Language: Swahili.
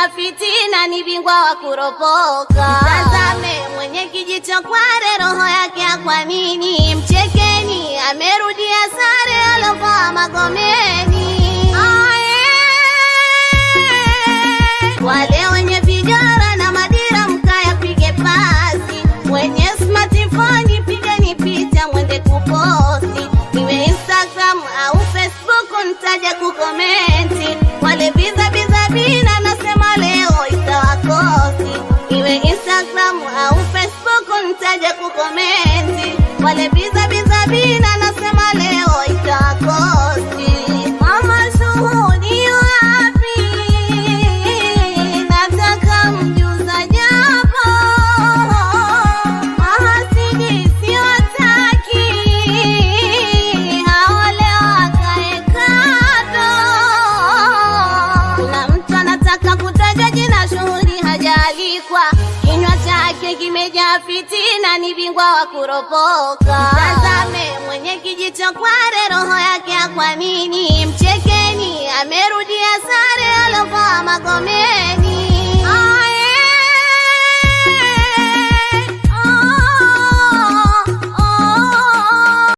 kimejaa fitina, ni bingwa wa kuropoka. Tazame mwenye kijicho kware, roho yake kwa nini? Mchekeni, amerudia sare alovaa Magomeni. Wale wenye vijara na madira mkayapige pasi, wenye smartphone pigeni picha mwende kuposti, iwe Instagram au Facebook nitaja kukomenti. Wale biza bina nasema leo itawakosi, iwe Instagram au Facebook nitaja kukomenti. Wale biza bina nasema leo itawakosi. Mama shuhudi wapi? Nataka mjuza japo, mahasidi siwataki, hao leo wakae kando. Kuna mtu anataka kutaja jina, shuhudi hajaalikwa, kinywa chake kimejaa fitina, ni bingwa wa kuropoka. Tazame mwenye kijicho kware, roho yake kwa nini?